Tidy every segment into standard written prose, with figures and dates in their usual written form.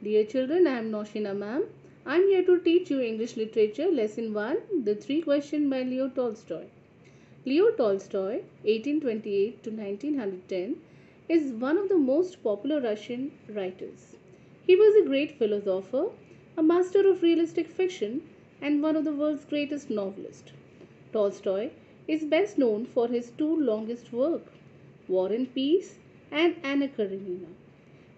Dear children, I am Noshina ma'am. I am here to teach you English Literature Lesson 1, The Three Questions by Leo Tolstoy. Leo Tolstoy, 1828 to 1910, is one of the most popular Russian writers. He was a great philosopher, a master of realistic fiction, and one of the world's greatest novelists. Tolstoy is best known for his two longest works, War and Peace and Anna Karenina.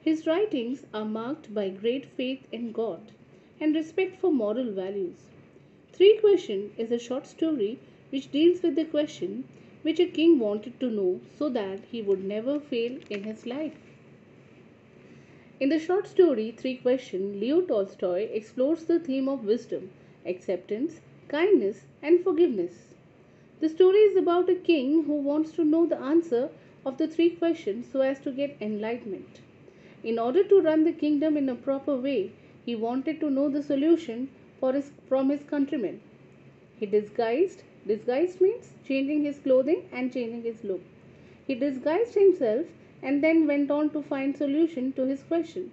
His writings are marked by great faith in God and respect for moral values. Three Question is a short story which deals with the question which a king wanted to know so that he would never fail in his life. In the short story Three Question, Leo Tolstoy explores the theme of wisdom, acceptance, kindness, and forgiveness. The story is about a king who wants to know the answer of the three questions so as to get enlightenment. In order to run the kingdom in a proper way, he wanted to know the solution from his countrymen. He disguised means changing his clothing and changing his look. He disguised himself and then went on to find solution to his question.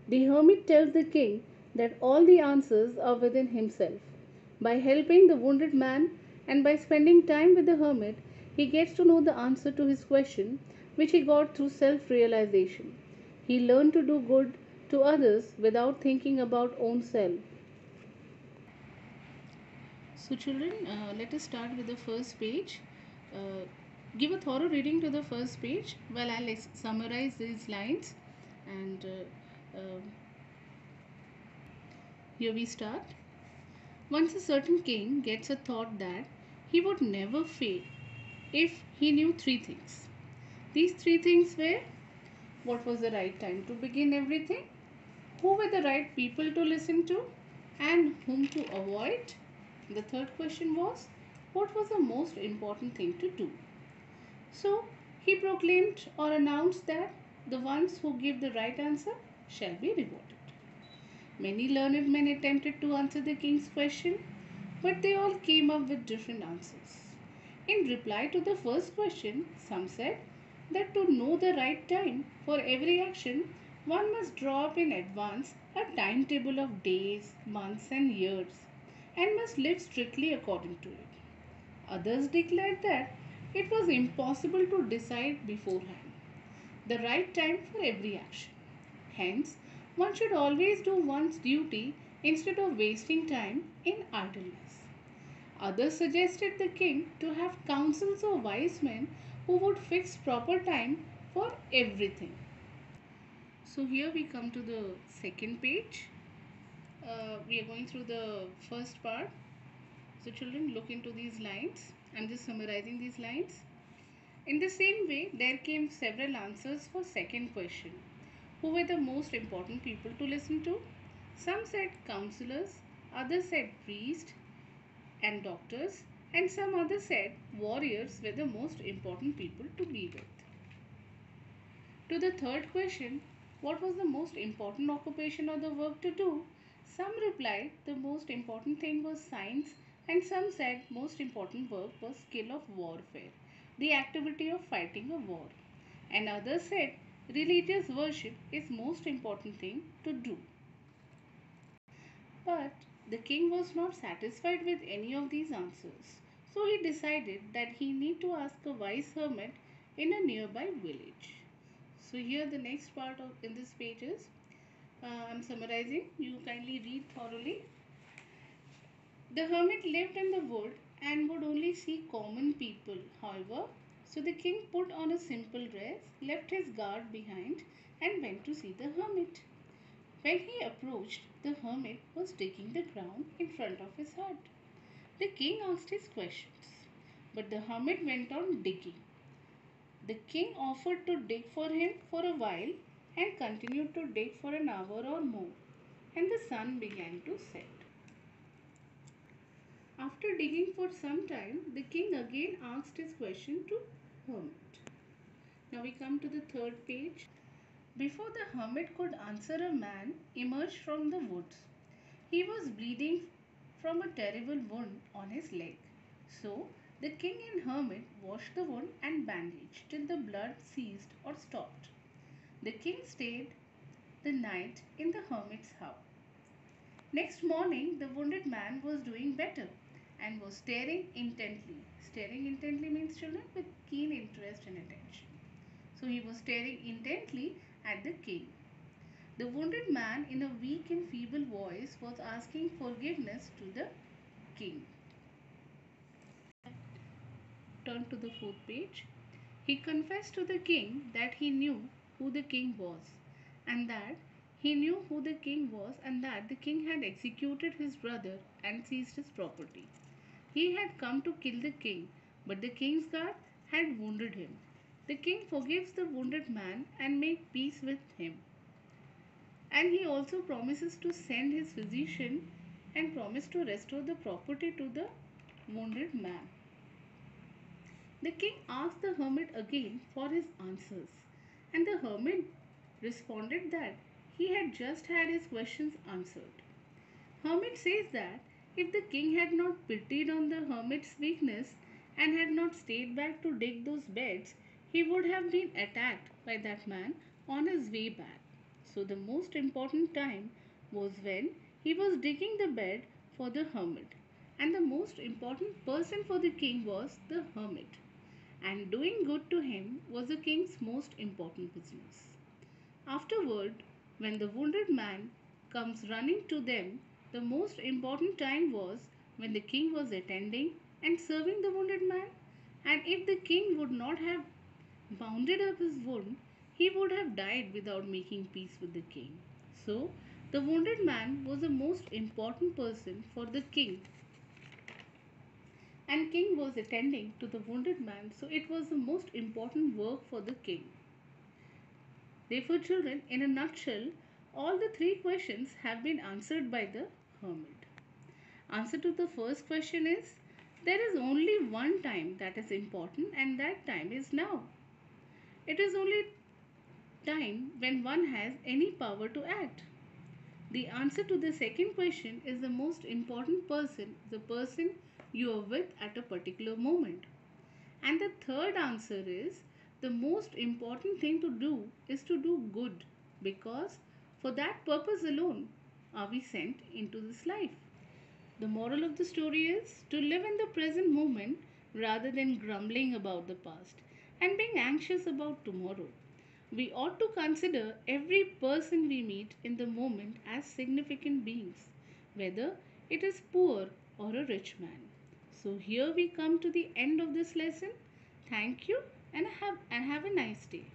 The hermit tells the king that all the answers are within himself. By helping the wounded man and by spending time with the hermit, he gets to know the answer to his question, which he got through self realization. He learned to do good to others without thinking about own self. So, children, let us start with the first page. Uh, Give a thorough reading to the first page while I'll summarize these lines. And here we start. Once a certain king gets a thought that he would never fail if he knew three things. These three things were: what was the right time to begin everything, who were the right people to listen to, and whom to avoid. The third question was, what was the most important thing to do? So he proclaimed or announced that the ones who give the right answer shall be rewarded. Many learned men attempted to answer the king's question, but they all came up with different answers. In reply to the first question, some said that to know the right time for every action, one must draw up in advance a timetable of days, months, and years, and must live strictly according to it. Others declared that it was impossible to decide beforehand the right time for every action. Hence, one should always do one's duty instead of wasting time in idleness. Others suggested the king to have councils of wise men who would fix proper time for everything. So here we come to the second page. We are going through the first part. So children, look into these lines. I'm just summarizing these lines. In the same way, there came several answers for second question. Who were the most important people to listen to? Some said counselors, others said priests and doctors, and some others said warriors were the most important people to be with. To the third question, what was the most important occupation or the work to do? Some replied the most important thing was science, and some said most important work was skill of warfare, the activity of fighting a war. And others said religious worship is most important thing to do. But the king was not satisfied with any of these answers. So he decided that he need to ask a wise hermit in a nearby village. So here the next part of in this page is I'm summarizing. You kindly read thoroughly. The hermit lived in the wood and would only see common people, however. So the king put on a simple dress, left his guard behind, and went to see the hermit. When he approached, the hermit was digging the ground in front of his hut. The king asked his questions, but the hermit went on digging. The king offered to dig for him for a while and continued to dig for an hour or more, and the sun began to set. After digging for some time, the king again asked his question to hermit. Now we come to the third page. Before the hermit could answer, a man emerged from the woods. He was bleeding from a terrible wound on his leg. So the king and hermit washed the wound and bandaged till the blood ceased or stopped. The king stayed the night in the hermit's house. Next morning, the wounded man was doing better and was staring intently. Staring intently means, children, with keen interest and attention. So he was staring intently at the king. The wounded man, in a weak and feeble voice, was asking forgiveness to the king. Turn to the fourth page. He confessed to the king that he knew who the king was, and that the king had executed his brother and seized his property. He had come to kill the king, but the king's guard had wounded him. The king forgives the wounded man and makes peace with him. And he also promises to send his physician and promise to restore the property to the wounded man. The king asked the hermit again for his answers, and the hermit responded that he had just had his questions answered. Hermit says that if the king had not pitied on the hermit's weakness and had not stayed back to dig those beds, he would have been attacked by that man on his way back. So the most important time was when he was digging the bed for the hermit, and the most important person for the king was the hermit, and doing good to him was the king's most important business. Afterward, when the wounded man comes running to them, the most important time was when the king was attending and serving the wounded man, and if the king would not have bounded up his wound, he would have died without making peace with the king. So, the wounded man was the most important person for the king, and king was attending to the wounded man, so it was the most important work for the king. Therefore, children, in a nutshell, all the three questions have been answered by the hermit. Answer to the first question is, there is only one time that is important, and that time is now. It is only time when one has any power to act. The answer to the second question is, the most important person, the person you are with at a particular moment. And the third answer is, the most important thing to do is to do good, because for that purpose alone are we sent into this life. The moral of the story is to live in the present moment rather than grumbling about the past and being anxious about tomorrow. We ought to consider every person we meet in the moment as significant beings, whether it is poor or a rich man. So here we come to the end of this lesson. Thank you and have a nice day.